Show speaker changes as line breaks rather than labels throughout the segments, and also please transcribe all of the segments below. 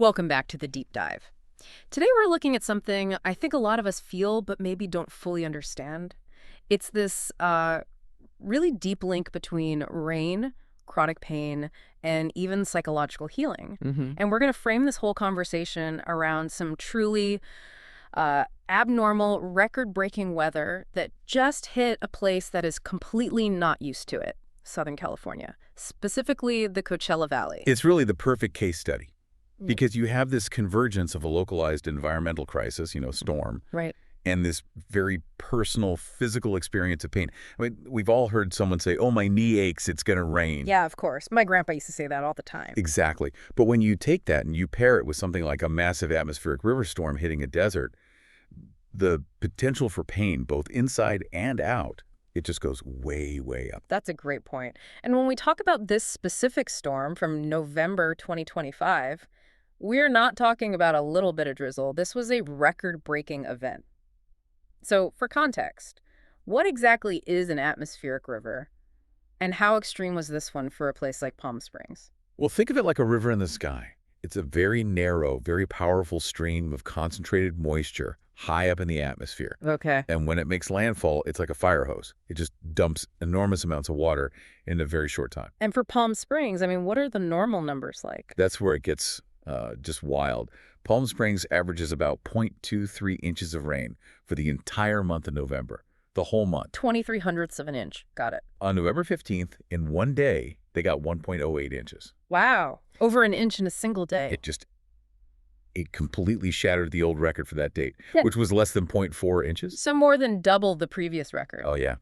Welcome back to the deep dive. Today we're looking at something I think a lot of us feel but maybe don't fully understand. It's this really deep link between rain, chronic pain, and even psychological healing.
hmm
And we're going to frame this whole conversation around some truly abnormal, record-breaking weather that just hit a place that is completely not used to it, Southern California, specifically the Coachella Valley.
It's really the perfect case study
Mm.
because you have this convergence of a localized environmental crisis, storm,
Right.
and this very personal physical experience of pain. I mean, we've all heard someone say, oh, my knee aches, it's going to rain.
Yeah, of course. My grandpa used to say that all the time.
Exactly. But when you take that and you pair it with something like a massive atmospheric river storm hitting a desert, the potential for pain, both inside and out, it just goes way, way up.
That's a great point. And when we talk about this specific storm from November 2025, we're not talking about a little bit of drizzle. This was a record-breaking event. So, for context, what exactly is an atmospheric river? And how extreme was this one for a place like Palm Springs?
Well, think of it like a river in the sky. It's a very narrow, very powerful stream of concentrated moisture high up in the atmosphere.
Okay.
And when it makes landfall, it's like a fire hose. It just dumps enormous amounts of water in a very short time.
And for Palm Springs, I mean, what are the normal numbers like?
That's where it gets just wild. Palm Springs averages about 0.23 inches of rain for the entire month of November, the whole month.
23 hundredths of an inch. Got it.
On November 15th, in one day, they got 1.08 inches.
Wow. Over an inch in a single day.
It completely shattered the old record for that date,
Yeah.
which was less than 0.4 inches.
So more than double the previous record.
Oh, yeah.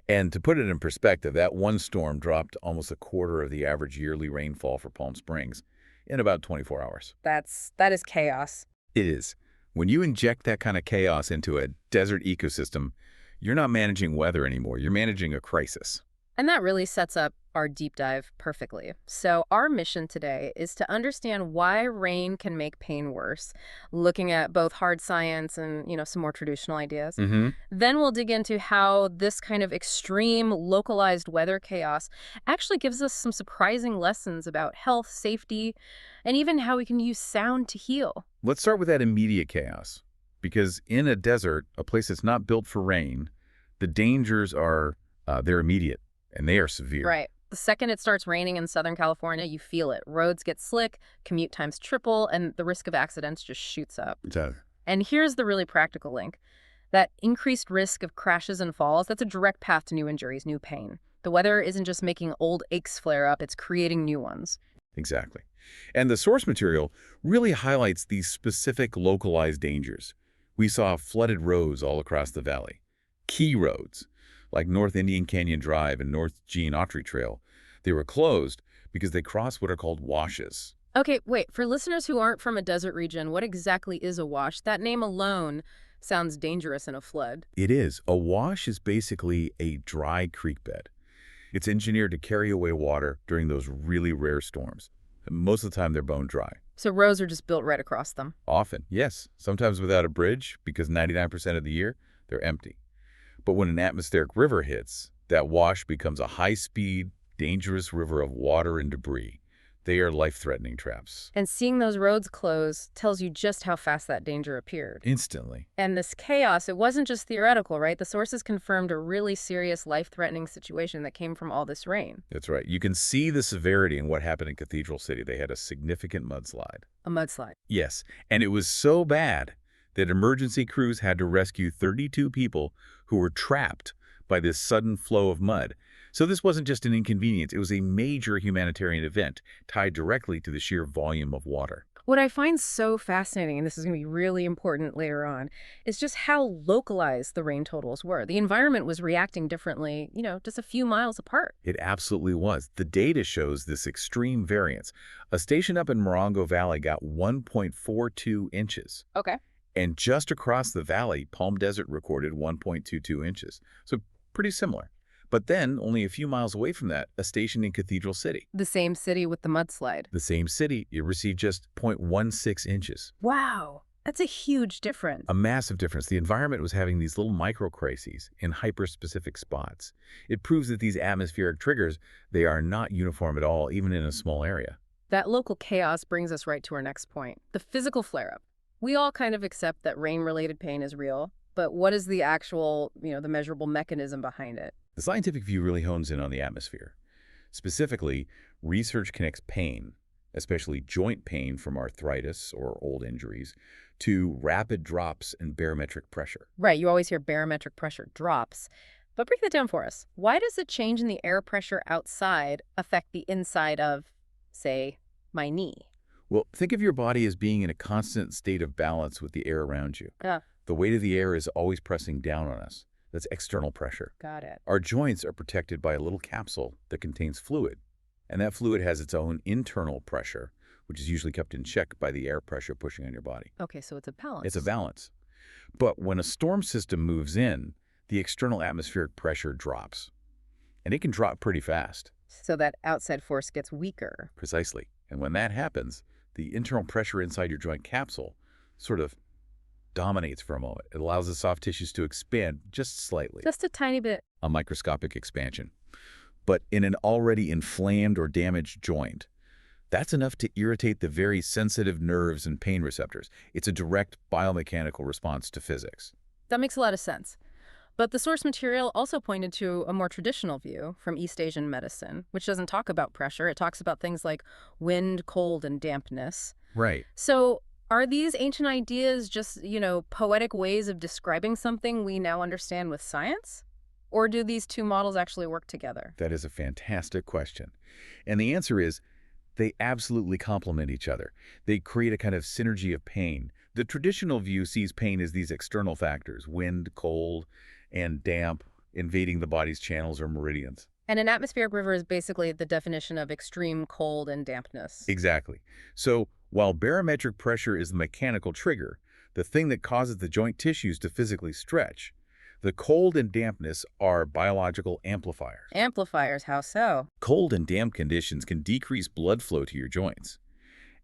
And to put it in perspective, that one storm dropped almost a quarter of the average yearly rainfall for Palm Springs in about 24 hours.
That is chaos.
It is. When you inject that kind of chaos into a desert ecosystem, you're not managing weather anymore. You're managing a crisis.
And that really sets up our deep dive perfectly. So our mission today is to understand why rain can make pain worse, looking at both hard science and, some more traditional ideas.
Mm-hmm.
Then we'll dig into how this kind of extreme localized weather chaos actually gives us some surprising lessons about health, safety, and even how we can use sound to heal.
Let's start with that immediate chaos. Because in a desert, a place that's not built for rain, the dangers are, they're immediate. And they are severe.
Right. The second it starts raining in Southern California, you feel it. Roads get slick, commute times triple, and the risk of accidents just shoots up. And here's the really practical link. That increased risk of crashes and falls, that's a direct path to new injuries, new pain. The weather isn't just making old aches flare up, it's creating new ones.
Exactly. And the source material really highlights these specific localized dangers. We saw flooded roads all across the valley. Key roads, like North Indian Canyon Drive and North Gene Autry Trail. They were closed because they crossed what are called washes.
Okay, wait, for listeners who aren't from a desert region, what exactly is a wash? That name alone sounds dangerous in a flood.
It is. A wash is basically a dry creek bed. It's engineered to carry away water during those really rare storms. And most of the time, they're bone dry.
So roads are just built right across them.
Often, yes. Sometimes without a bridge, because 99% of the year, they're empty. But when an atmospheric river hits, that wash becomes a high-speed, dangerous river of water and debris. They are life-threatening traps.
And seeing those roads close tells you just how fast that danger appeared.
Instantly.
And this chaos, it wasn't just theoretical, right? The sources confirmed a really serious life-threatening situation that came from all this rain.
That's right. You can see the severity in what happened in Cathedral City. They had a significant mudslide.
A mudslide.
Yes, and it was so bad that emergency crews had to rescue 32 people who were trapped by this sudden flow of mud. So this wasn't just an inconvenience, it was a major humanitarian event tied directly to the sheer volume of water.
What I find so fascinating, and this is going to be really important later on, is just how localized the rain totals were. The environment was reacting differently, just a few miles apart.
It absolutely was. The data shows this extreme variance. A station up in Morongo Valley got 1.42 inches.
Okay.
And just across the valley, Palm Desert recorded 1.22 inches. So pretty similar. But then, only a few miles away from that, a station in Cathedral City.
The same city with the mudslide.
The same city, it received just 0.16 inches.
Wow. That's a huge difference.
A massive difference. The environment was having these little micro-crises in hyper-specific spots. It proves that these atmospheric triggers, they are not uniform at all, even in a small area.
That local chaos brings us right to our next point, the physical flare-up. We all kind of accept that rain-related pain is real, but what is the actual, the measurable mechanism behind it?
The scientific view really hones in on the atmosphere. Specifically, research connects pain, especially joint pain from arthritis or old injuries, to rapid drops in barometric pressure.
Right, you always hear barometric pressure drops. But break that down for us. Why does a change in the air pressure outside affect the inside of, say, my knee?
Well, think of your body as being in a constant state of balance with the air around you.
Ah,
The weight of the air is always pressing down on us. That's external pressure.
got it.
Our joints are protected by a little capsule that contains fluid, and that fluid has its own internal pressure, which is usually kept in check by the air pressure pushing on your body.
Okay, so it's a balance.
It's a balance. But when a storm system moves in, the external atmospheric pressure drops, and it can drop pretty fast.
So that outside force gets weaker.
Precisely. And when that happens, the internal pressure inside your joint capsule sort of dominates for a moment. It allows the soft tissues to expand just slightly,
Just a tiny bit.
a microscopic expansion. But in an already inflamed or damaged joint, that's enough to irritate the very sensitive nerves and pain receptors. It's a direct biomechanical response to physics.
That makes a lot of sense. But the source material also pointed to a more traditional view from East Asian medicine, which doesn't talk about pressure. It talks about things like wind, cold, and dampness.
Right.
So are these ancient ideas just, poetic ways of describing something we now understand with science? Or do these two models actually work together?
That is a fantastic question. And the answer is they absolutely complement each other. They create a kind of synergy of pain. The traditional view sees pain as these external factors, wind, cold, and damp, invading the body's channels or meridians.
And an atmospheric river is basically the definition of extreme cold and dampness.
Exactly. So while barometric pressure is the mechanical trigger, the thing that causes the joint tissues to physically stretch, the cold and dampness are biological amplifiers.
Amplifiers, how so?
Cold and damp conditions can decrease blood flow to your joints.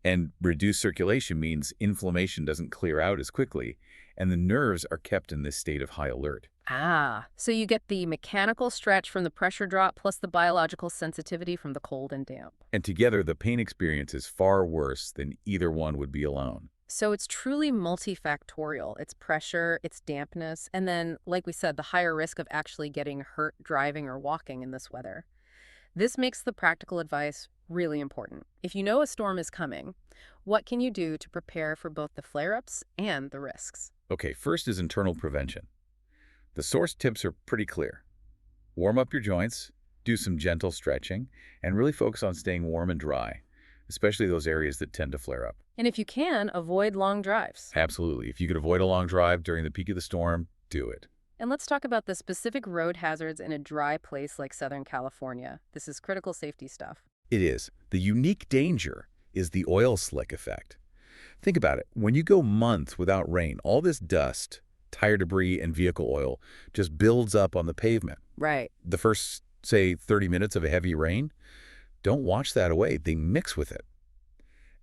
And reduced circulation means inflammation doesn't clear out as quickly, and the nerves are kept in this state of high alert.
Ah, so you get the mechanical stretch from the pressure drop plus the biological sensitivity from the cold and damp.
And together, the pain experience is far worse than either one would be alone.
So it's truly multifactorial. It's pressure, it's dampness, and then, like we said, the higher risk of actually getting hurt driving or walking in this weather. This makes the practical advice really important. If you know a storm is coming, what can you do to prepare for both the flare-ups and the risks?
Okay, first is internal prevention. The source tips are pretty clear. Warm up your joints, do some gentle stretching, and really focus on staying warm and dry, especially those areas that tend to flare up.
And if you can, avoid long drives.
Absolutely. If you could avoid a long drive during the peak of the storm, do it.
And let's talk about the specific road hazards in a dry place like Southern California. This is critical safety stuff.
It is. The unique danger is the oil slick effect. Think about it. When you go months without rain, all this dust, tire debris, and vehicle oil just builds up on the pavement.
Right.
The first, say, 30 minutes of a heavy rain, don't wash that away. They mix with it.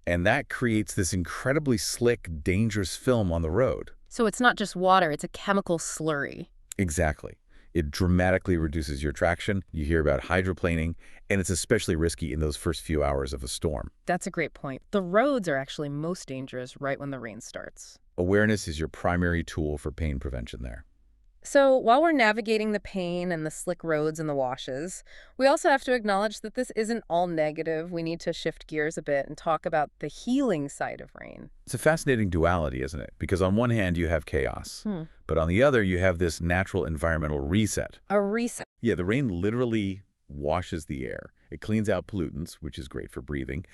And that creates this incredibly slick, dangerous film on the road.
So it's not just water, it's a chemical slurry.
Exactly. It dramatically reduces your traction. You hear about hydroplaning, and it's especially risky in those first few hours of a storm.
That's a great point. The roads are actually most dangerous right when the rain starts.
Awareness is your primary tool for pain prevention there.
So while we're navigating the pain and the slick roads and the washes, we also have to acknowledge that this isn't all negative. We need to shift gears a bit and talk about the healing side of rain.
It's a fascinating duality, isn't it? Because on one hand, you have chaos, but on the other, you have this natural environmental reset.
A reset.
Yeah, the rain literally washes the air. It cleans out pollutants, which is great for breathing.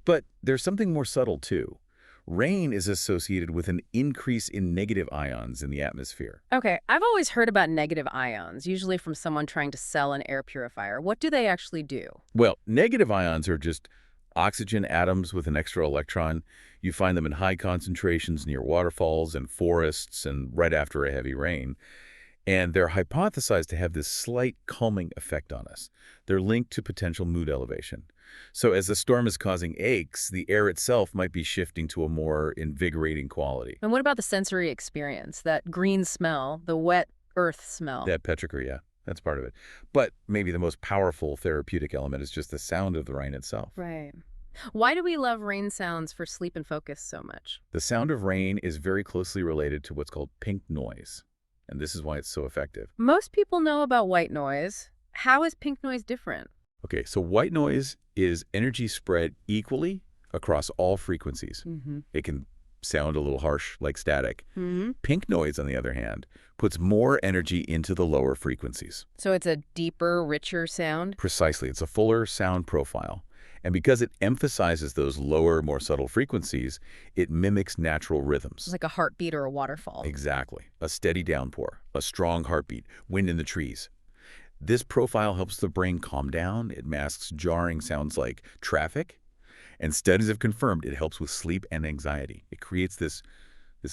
But there's something more subtle, too. Rain is associated with an increase in negative ions in the atmosphere.
Okay, I've always heard about negative ions, usually from someone trying to sell an air purifier. What do they actually do?
Well, negative ions are just oxygen atoms with an extra electron. You find them in high concentrations near waterfalls and forests and right after a heavy rain. And they're hypothesized to have this slight calming effect on us. They're linked to potential mood elevation. So as the storm is causing aches, the air itself might be shifting to a more invigorating quality.
And what about the sensory experience, that green smell, the wet earth smell?
That petrichor, yeah, that's part of it. But maybe the most powerful therapeutic element is just the sound of the rain itself.
Right. Why do we love rain sounds for sleep and focus so much?
The sound of rain is very closely related to what's called pink noise, and this is why it's so effective.
Most people know about white noise. How is pink noise different?
Okay, so white noise is energy spread equally across all frequencies.
Mm-hmm.
It can sound a little harsh, like static.
Mm-hmm.
Pink noise, on the other hand, puts more energy into the lower frequencies.
So it's a deeper, richer sound?
Precisely. It's a fuller sound profile. And because it emphasizes those lower, more subtle frequencies, it mimics natural rhythms.
Like a heartbeat or a waterfall.
Exactly. A steady downpour, a strong heartbeat, wind in the trees. This profile helps the brain calm down. It masks jarring sounds like traffic. And studies have confirmed it helps with sleep and anxiety. It creates this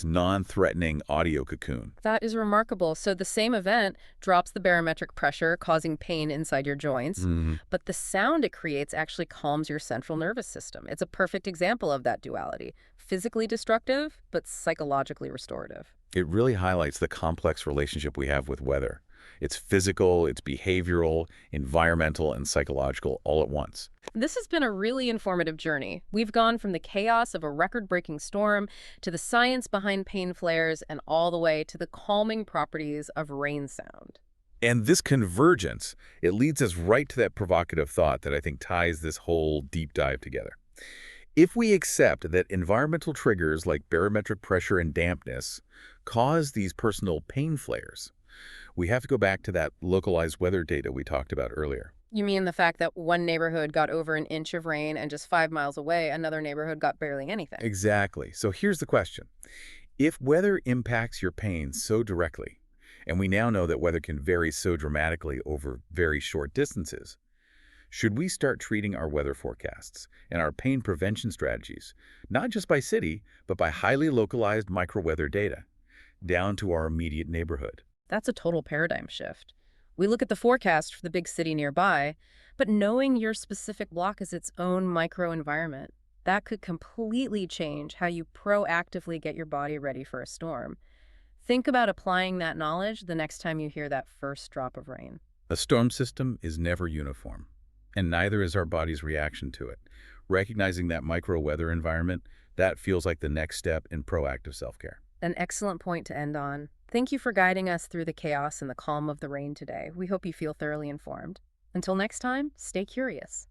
non-threatening audio cocoon.
That is remarkable. So the same event drops the barometric pressure, causing pain inside your joints, but the sound it creates actually calms your central nervous system. It's a perfect example of that duality. Physically destructive, but psychologically restorative.
It really highlights the complex relationship we have with weather. It's physical, it's behavioral, environmental, and psychological all at once.
This has been a really informative journey. We've gone from the chaos of a record-breaking storm to the science behind pain flares and all the way to the calming properties of rain sound.
And this convergence, it leads us right to that provocative thought that I think ties this whole deep dive together. If we accept that environmental triggers like barometric pressure and dampness cause these personal pain flares, we have to go back to that localized weather data we talked about earlier.
You mean the fact that one neighborhood got over an inch of rain and just 5 miles away, another neighborhood got barely anything?
Exactly. So here's the question. If weather impacts your pain so directly, and we now know that weather can vary so dramatically over very short distances, should we start treating our weather forecasts and our pain prevention strategies, not just by city, but by highly localized microweather data, down to our immediate neighborhood?
That's a total paradigm shift. We look at the forecast for the big city nearby, but knowing your specific block is its own microenvironment, that could completely change how you proactively get your body ready for a storm. Think about applying that knowledge the next time you hear that first drop of rain.
A storm system is never uniform, and neither is our body's reaction to it. Recognizing that micro-weather environment, that feels like the next step in proactive self-care.
An excellent point to end on. Thank you for guiding us through the chaos and the calm of the rain today. We hope you feel thoroughly informed. Until next time, stay curious.